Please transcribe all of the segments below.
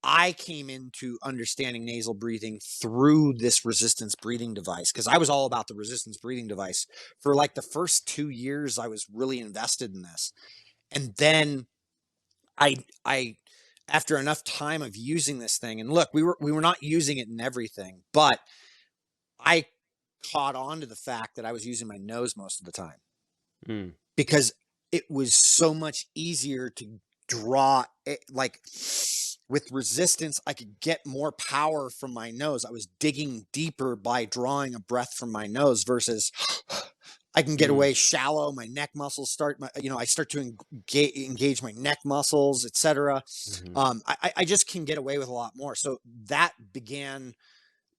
I came into understanding nasal breathing through this resistance breathing device because I was all about the resistance breathing device. For like the first 2 years, I was really invested in this. And then I after enough time of using this thing, and look, we were not using it in everything, but I caught on to the fact that I was using my nose most of the time Mm. because it was so much easier to draw it, like with resistance I could get more power from my nose. I was digging deeper by drawing a breath from my nose versus I can get Mm. away shallow. My neck muscles start, I start to engage my neck muscles, etc. Mhm. I just can get away with a lot more. So that began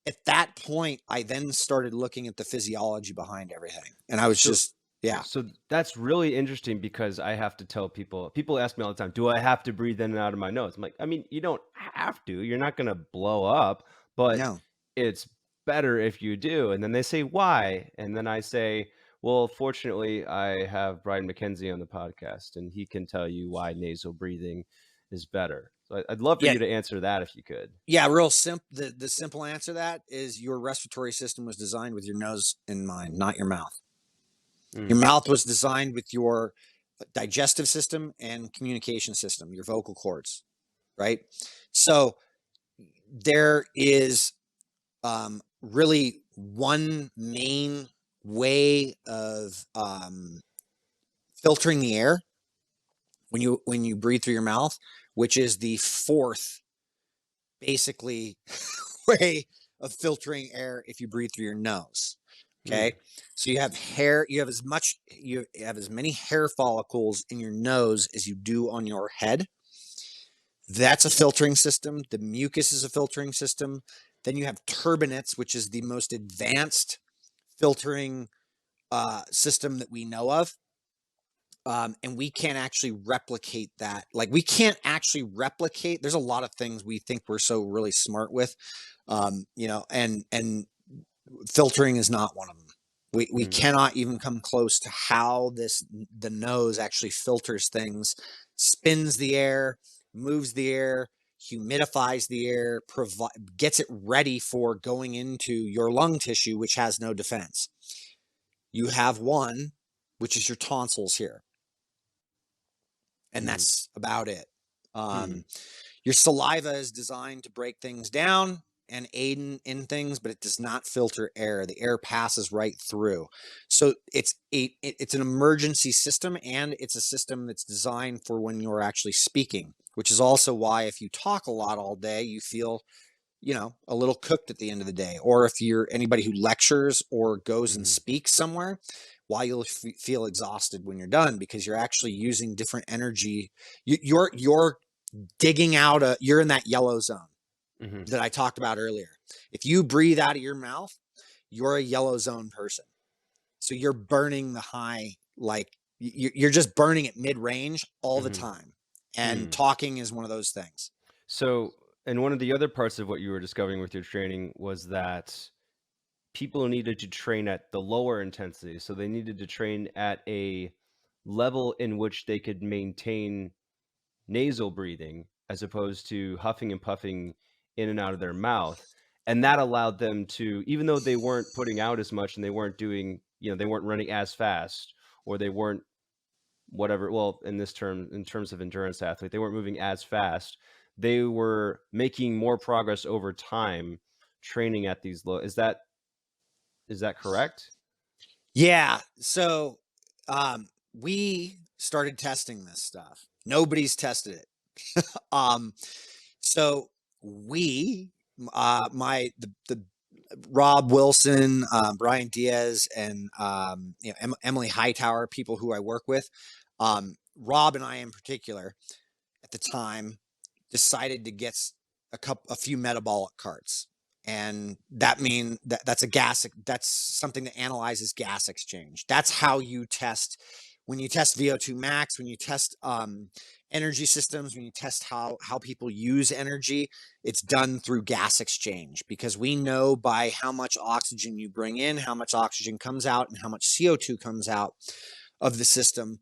at that point. I then started looking at the physiology behind everything, and I was So just, yeah, so that's really interesting because I have to tell people ask me all the time, "Do I have to breathe in and out of my nose?" I'm like, "I mean, you don't have to. You're not gonna blow up, but no, it's better if you do." And then they say, "Why?" And then I say, "Well, fortunately, I have Brian Mackenzie on the podcast, and he can tell you why nasal breathing is better." So I'd love for yeah, you to answer that if you could. yeah, real simple. The simple answer to that is your respiratory system was designed with your nose in mind, not your mouth. Your Mm. mouth was designed with your digestive system and communication system, your vocal cords, right? So there is really one main way of filtering the air when you breathe through your mouth, which is the fourth basically way of filtering air if you breathe through your nose. Mm. Okay. So you have as many hair follicles in your nose as you do on your head. That's a filtering system. The mucus is a filtering system. Then you have turbinates, which is the most advanced filtering system that we know of. And we can't actually replicate that. Like we can't actually replicate. There's a lot of things we think we're so really smart with, and filtering is not one of them. We Mm. cannot even come close to how the nose actually filters things, spins the air, moves the air, humidifies the air, gets it ready for going into your lung tissue, which has no defense. You have one, which is your tonsils here, and Mm. that's about it. Mm. Um, your saliva is designed to break things down and aid in things, but it does not filter air. The air passes right through. So it's an emergency system, and it's a system that's designed for when you're actually speaking, which is also why if you talk a lot all day, you feel, a little cooked at the end of the day. Or if you're anybody who lectures or goes and Mm. speaks somewhere, why you'll feel exhausted when you're done because you're actually using different energy. You're digging out you're in that yellow zone Mhm. that I talked about earlier. If you breathe out of your mouth, you're a yellow zone person. So you're burning the high, like you're just burning at mid range all the Mhm. time. And Mm. talking is one of those things. So, and one of the other parts of what you were discovering with your training was that people needed to train at the lower intensity. So they needed to train at a level in which they could maintain nasal breathing as opposed to huffing and puffing in and out of their mouth. And that allowed them to, even though they weren't putting out as much and they weren't doing, they weren't running as fast or they weren't whatever, well, in terms of endurance athlete, they weren't moving as fast. They were making more progress over time training at these low. Is that correct? Yeah. So we started testing this stuff. Nobody's tested it. So we, the Rob Wilson, Brian Diaz, and Emily Hightower, people who I work with. Rob and I, in particular, at the time, decided to get a few metabolic carts, and that's something that analyzes gas exchange. That's how you test when you test VO2 max, when you test energy systems, when you test how people use energy. It's done through gas exchange because we know by how much oxygen you bring in, how much oxygen comes out, and how much CO2 comes out of the system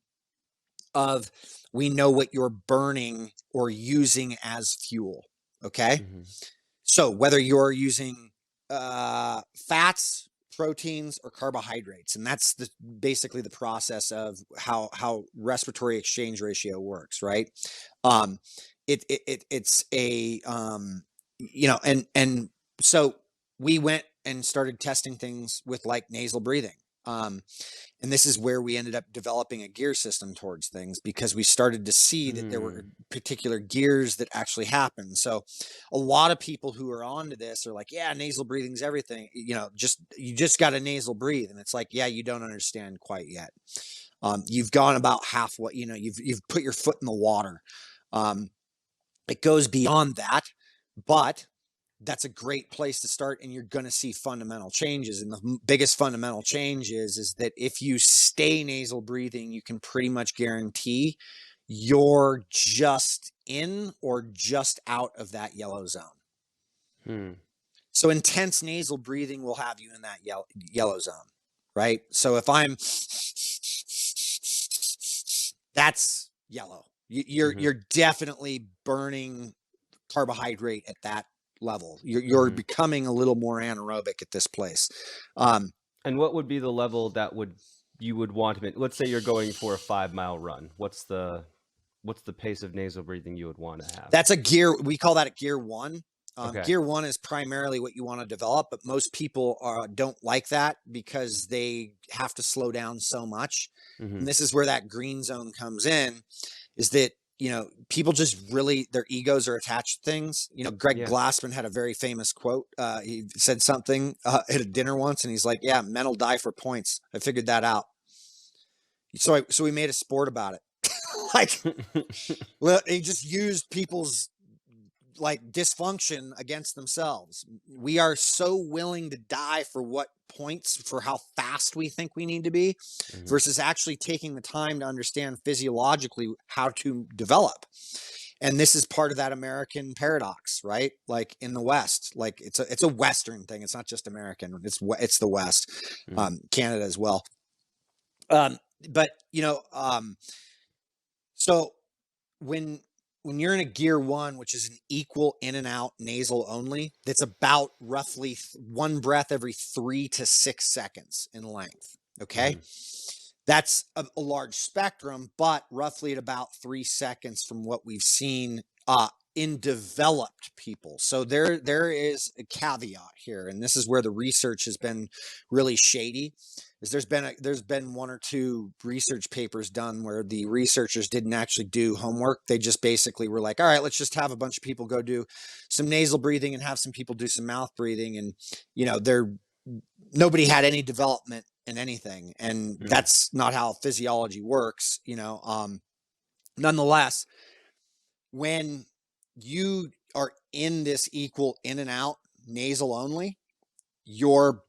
of we know what you're burning or using as fuel. Okay. Mhm. So whether you're using fats, proteins, or carbohydrates, and that's basically the process of how respiratory exchange ratio works, right? Um, it's a and so we went and started testing things with like nasal breathing. Um, and this is where we ended up developing a gear system towards things because we started to see that there were Mm. particular gears that actually happen. So a lot of people who are onto this are like, yeah, nasal breathing's everything. You just got to nasal breathe. And it's like, yeah, you don't understand quite yet. You've gone about half what, you've put your foot in the water. Um, it goes beyond that, but that's a great place to start, and you're going to see fundamental changes. And the biggest fundamental change is that if you stay nasal breathing, you can pretty much guarantee you're just in or just out of that yellow zone. Hmm. So intense nasal breathing will have you in that yellow zone, right? So if I'm, that's yellow. Mhm. You're definitely burning carbohydrate at that level. You're Mhm. becoming a little more anaerobic at this place. Um, And what would be the level that you would want to let's say you're going for a 5-mile run. What's the pace of nasal breathing you would want to have? that's a gear. We call that a gear one. Okay. Gear one is primarily what you want to develop, but most people don't like that because they have to slow down so much. And Mhm. this is where that green zone comes in, is that people just really, their egos are attached to things. Greg Yeah. Glassman had a very famous quote. He said something at a dinner once, and he's like, yeah, men will die for points. I figured that out. So we made a sport about it. Like, well, he just used people's like dysfunction against themselves. We are so willing to die for what points, for how fast we think we need to be, Mhm. versus actually taking the time to understand physiologically how to develop. And this is part of that American paradox, right? Like in the West, like it's a Western thing. It's not just American. It's the West, Mhm. Canada as well. Um, but so when you're in a gear one, which is an equal in and out nasal only, that's about roughly one breath every 3 to 6 seconds in length. Okay. Mhm. That's a large spectrum, but roughly at about 3 seconds from what we've seen in developed people. So there is a caveat here, and this is where the research has been really shady. Is there's been one or two research papers done where the researchers didn't actually do homework. They just basically were like, all right, let's just have a bunch of people go do some nasal breathing and have some people do some mouth breathing, and they're nobody had any development in anything, and Mhm. that's not how physiology works. Nonetheless, when you are in this equal in and out nasal only, you're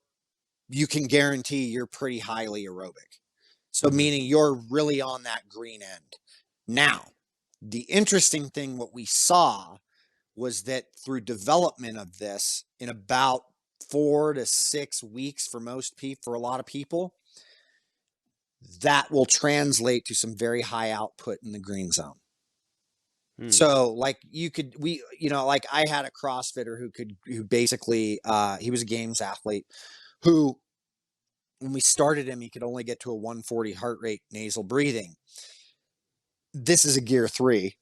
you can guarantee you're pretty highly aerobic. So Mhm. meaning you're really on that green end. Now, the interesting thing what we saw was that through development of this in about 4 to 6 weeks for for a lot of people, that will translate to some very high output in the green zone. Hmm. So like like I had a CrossFitter who basically he was a games athlete who, when we started him, he could only get to a 140 heart rate nasal breathing. This is a gear three,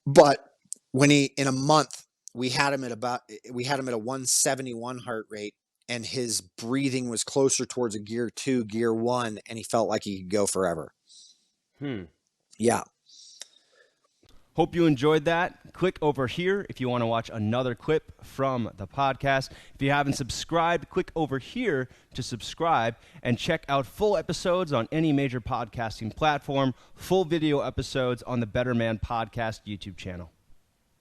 but when he in a month we had him at a 171 heart rate, and his breathing was closer towards a gear two, gear one, and he felt like he could go forever. Hmm. Yeah. Hope you enjoyed that. Click over here if you want to watch another clip from the podcast. If you haven't subscribed, click over here to subscribe and check out full episodes on any major podcasting platform, full video episodes on the Better Man Podcast YouTube channel.